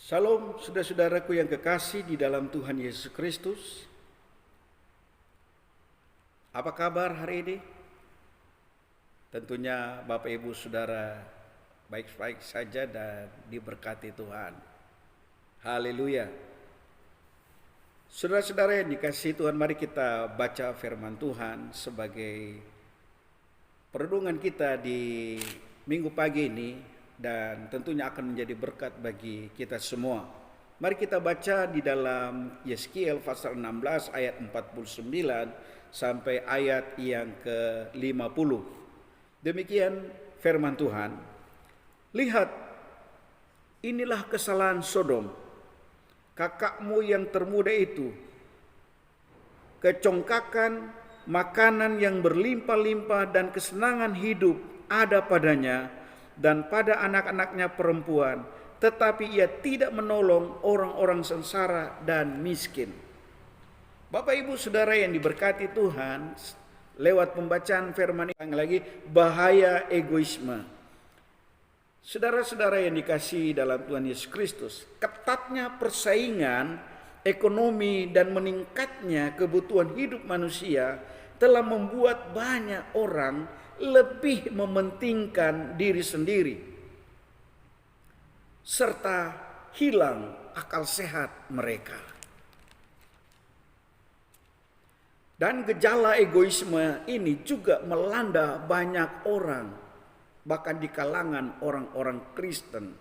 Salam saudara-saudaraku yang kekasih di dalam Tuhan Yesus Kristus. Apa kabar hari ini? Tentunya Bapak Ibu Saudara baik-baik saja dan diberkati Tuhan. Haleluya. Saudara-saudara yang dikasihi Tuhan, mari kita baca firman Tuhan sebagai perenungan kita di minggu pagi ini. Dan tentunya akan menjadi berkat bagi kita semua. Mari kita baca di dalam Yeskiel pasal 16 ayat 49 sampai ayat yang ke-50. Demikian firman Tuhan. Lihat, inilah kesalahan Sodom, kakakmu yang termuda itu. Kecongkakan, makanan yang berlimpah-limpah dan kesenangan hidup ada padanya dan pada anak-anaknya perempuan, tetapi ia tidak menolong orang-orang sengsara dan miskin. Bapak Ibu Saudara yang diberkati Tuhan, lewat pembacaan firman ini lagi, bahaya egoisme. Saudara-saudara yang dikasihi dalam Tuhan Yesus Kristus, ketatnya persaingan ekonomi dan meningkatnya kebutuhan hidup manusia telah membuat banyak orang lebih mementingkan diri sendiri serta hilang akal sehat mereka. Dan gejala egoisme ini juga melanda banyak orang, bahkan di kalangan orang-orang Kristen.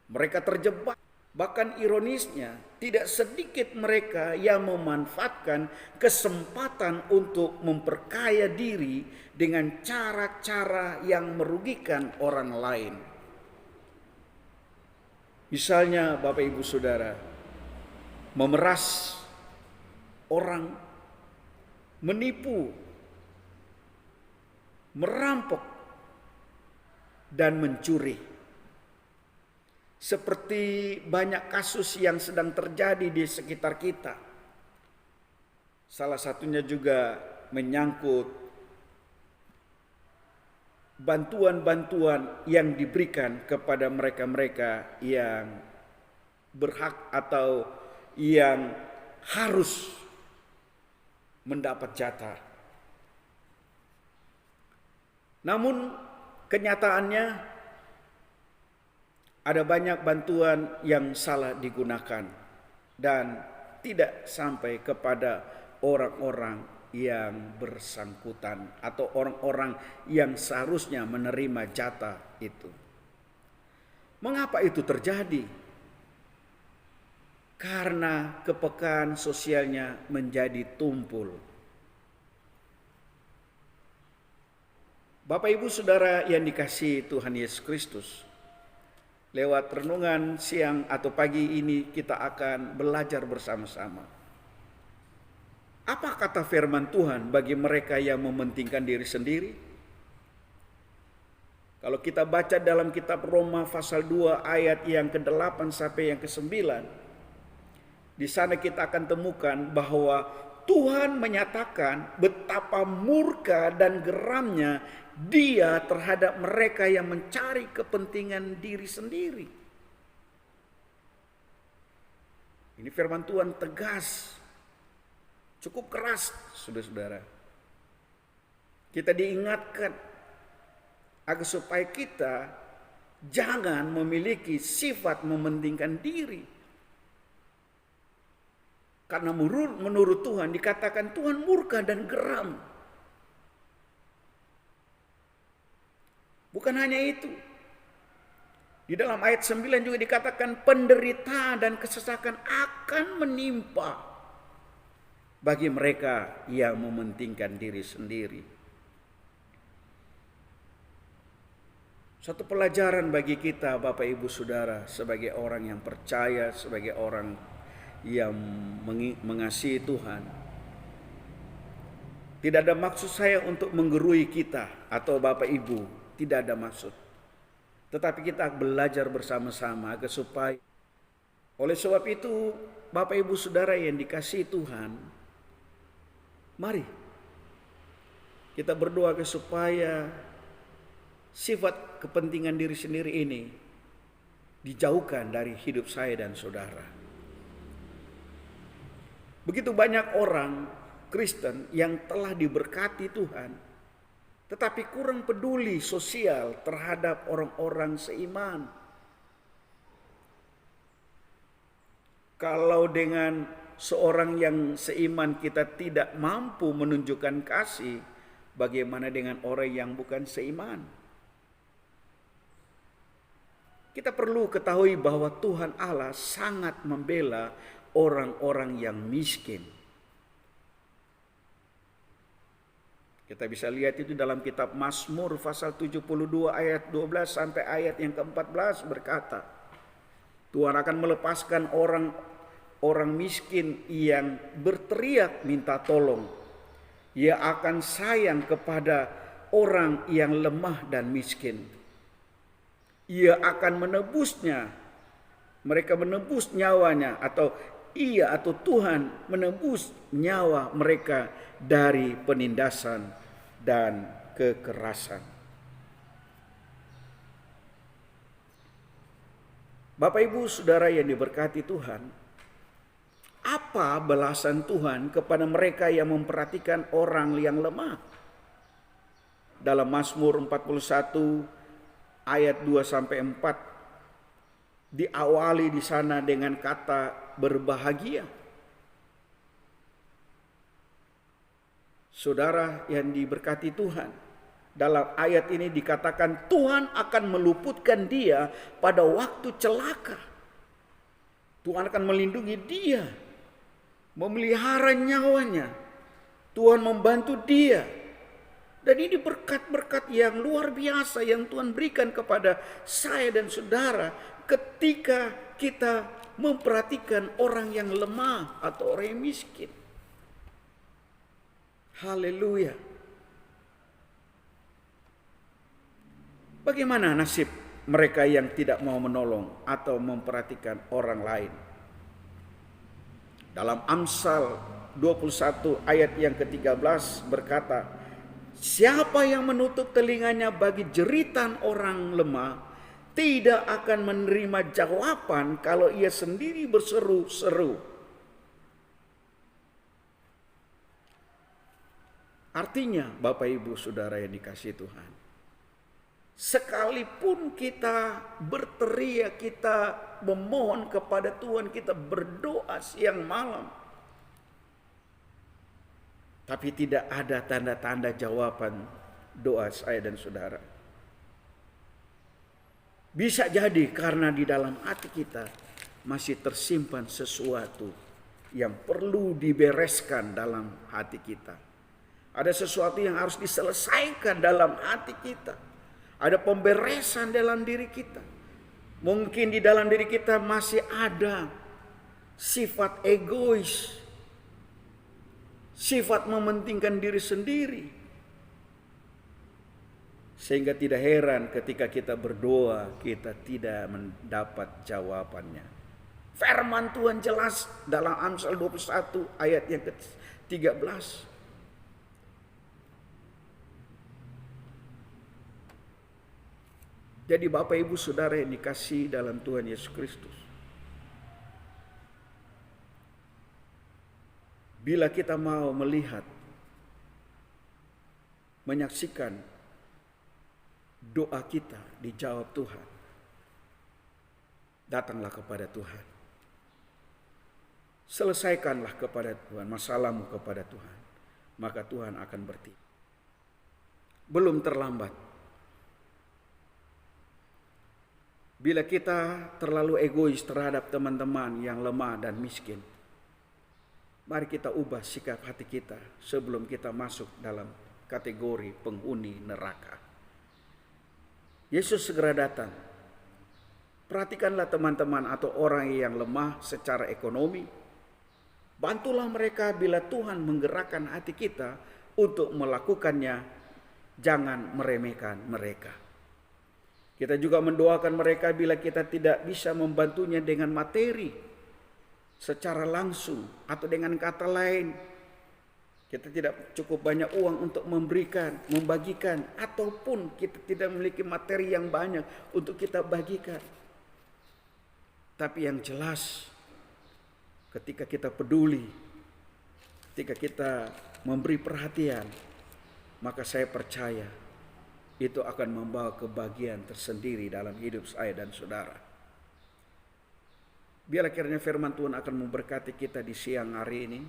Mereka terjebak. Bahkan ironisnya, tidak sedikit mereka yang memanfaatkan kesempatan untuk memperkaya diri dengan cara-cara yang merugikan orang lain. Misalnya Bapak Ibu Saudara, memeras orang, menipu, merampok, dan mencuri. Seperti banyak kasus yang sedang terjadi di sekitar kita. Salah satunya juga menyangkut bantuan-bantuan yang diberikan kepada mereka-mereka yang berhak atau yang harus mendapat jatah. Namun kenyataannya ada banyak bantuan yang salah digunakan dan tidak sampai kepada orang-orang yang bersangkutan atau orang-orang yang seharusnya menerima jatah itu. Mengapa itu terjadi? Karena kepekaan sosialnya menjadi tumpul. Bapak Ibu Saudara yang dikasihi Tuhan Yesus Kristus, lewat renungan siang atau pagi ini kita akan belajar bersama-sama. Apa kata firman Tuhan bagi mereka yang mementingkan diri sendiri? Kalau kita baca dalam kitab Roma pasal 2 ayat yang ke-8 sampai yang ke-9, di sana kita akan temukan bahwa Tuhan menyatakan betapa murka dan geramnya Dia terhadap mereka yang mencari kepentingan diri sendiri. Ini firman Tuhan tegas, cukup keras, saudara-saudara. Kita diingatkan agar supaya kita jangan memiliki sifat mementingkan diri. Karena menurut Tuhan dikatakan Tuhan murka dan geram. Bukan hanya itu. Di dalam ayat 9 juga dikatakan penderitaan dan kesesakan akan menimpa bagi mereka yang mementingkan diri sendiri. Satu pelajaran bagi kita Bapak Ibu Saudara sebagai orang yang percaya, sebagai orang yang mengasihi Tuhan. Tidak ada maksud saya untuk menggurui kita atau Bapak Ibu. Tidak ada maksud. Tetapi kita belajar bersama-sama agar supaya. Oleh sebab itu Bapak Ibu Saudara yang dikasihi Tuhan, mari kita berdoa agar supaya sifat kepentingan diri sendiri ini dijauhkan dari hidup saya dan saudara. Begitu banyak orang Kristen yang telah diberkati Tuhan, tetapi kurang peduli sosial terhadap orang-orang seiman. Kalau dengan seorang yang seiman kita tidak mampu menunjukkan kasih, bagaimana dengan orang yang bukan seiman? Kita perlu ketahui bahwa Tuhan Allah sangat membela orang-orang yang miskin. Kita bisa lihat itu dalam kitab Mazmur pasal 72 ayat 12 sampai ayat yang ke-14 berkata, Tuhan akan melepaskan orang miskin yang berteriak minta tolong. Ia akan sayang kepada orang yang lemah dan miskin. Ia akan menebusnya. Mereka menebus nyawanya, atau Tuhan menebus nyawa mereka dari penindasan dan kekerasan. Bapak Ibu Saudara yang diberkati Tuhan, apa balasan Tuhan kepada mereka yang memperhatikan orang yang lemah? Dalam Mazmur 41 ayat 2 sampai 4 diawali di sana dengan kata berbahagia. Saudara yang diberkati Tuhan, dalam ayat ini dikatakan Tuhan akan meluputkan dia pada waktu celaka. Tuhan akan melindungi dia, memelihara nyawanya. Tuhan membantu dia. Dan ini berkat-berkat yang luar biasa yang Tuhan berikan kepada saya dan saudara ketika kita memperhatikan orang yang lemah atau orang yang miskin. Haleluya. Bagaimana nasib mereka yang tidak mau menolong atau memperhatikan orang lain? Dalam Amsal 21 ayat yang ke-13 berkata, siapa yang menutup telinganya bagi jeritan orang lemah tidak akan menerima jawaban kalau ia sendiri berseru-seru. Artinya Bapak Ibu Saudara yang dikasihi Tuhan, sekalipun kita berteriak, kita memohon kepada Tuhan, kita berdoa siang malam, tapi tidak ada tanda-tanda jawaban doa saya dan saudara. Bisa jadi karena di dalam hati kita masih tersimpan sesuatu yang perlu dibereskan dalam hati kita. Ada sesuatu yang harus diselesaikan dalam hati kita. Ada pemberesan dalam diri kita. Mungkin di dalam diri kita masih ada sifat egois, sifat mementingkan diri sendiri. Sehingga tidak heran ketika kita berdoa, kita tidak mendapat jawabannya. Firman Tuhan jelas dalam Amsal 21 ayat yang ke-13. Jadi Bapak Ibu Saudara yang dikasihi dalam Tuhan Yesus Kristus, bila kita mau melihat, menyaksikan doa kita dijawab Tuhan, datanglah kepada Tuhan. Selesaikanlah kepada Tuhan masalahmu kepada Tuhan, maka Tuhan akan bertindak. Belum terlambat. Bila kita terlalu egois terhadap teman-teman yang lemah dan miskin, mari kita ubah sikap hati kita sebelum kita masuk dalam kategori penghuni neraka. Yesus segera datang. Perhatikanlah teman-teman atau orang yang lemah secara ekonomi. Bantulah mereka bila Tuhan menggerakkan hati kita untuk melakukannya. Jangan meremehkan mereka. Kita juga mendoakan mereka bila kita tidak bisa membantunya dengan materi secara langsung, atau dengan kata lain, kita tidak cukup banyak uang untuk memberikan, membagikan, ataupun kita tidak memiliki materi yang banyak untuk kita bagikan. Tapi yang jelas, ketika kita peduli, ketika kita memberi perhatian, maka saya percaya itu akan membawa kebahagiaan tersendiri dalam hidup saya dan saudara. Biarlah kiranya firman Tuhan akan memberkati kita di siang hari ini,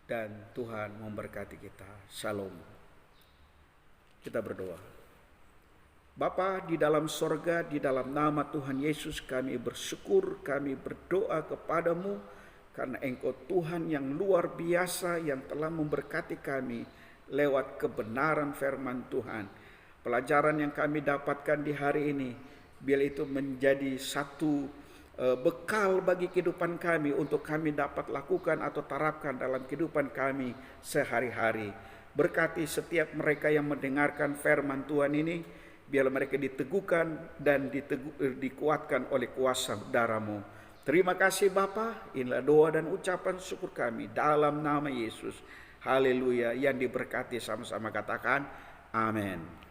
dan Tuhan memberkati kita. Shalom. Kita berdoa. Bapa di dalam sorga, di dalam nama Tuhan Yesus kami bersyukur, kami berdoa kepadamu karena Engkau Tuhan yang luar biasa yang telah memberkati kami lewat kebenaran firman Tuhan. Pelajaran yang kami dapatkan di hari ini, biar itu menjadi satu bekal bagi kehidupan kami untuk kami dapat lakukan atau terapkan dalam kehidupan kami sehari-hari. Berkati setiap mereka yang mendengarkan firman Tuhan ini, biar mereka diteguhkan dan dikuatkan oleh kuasa darah-Mu. Terima kasih Bapa, inilah doa dan ucapan syukur kami dalam nama Yesus. Haleluya, yang diberkati sama-sama katakan amin.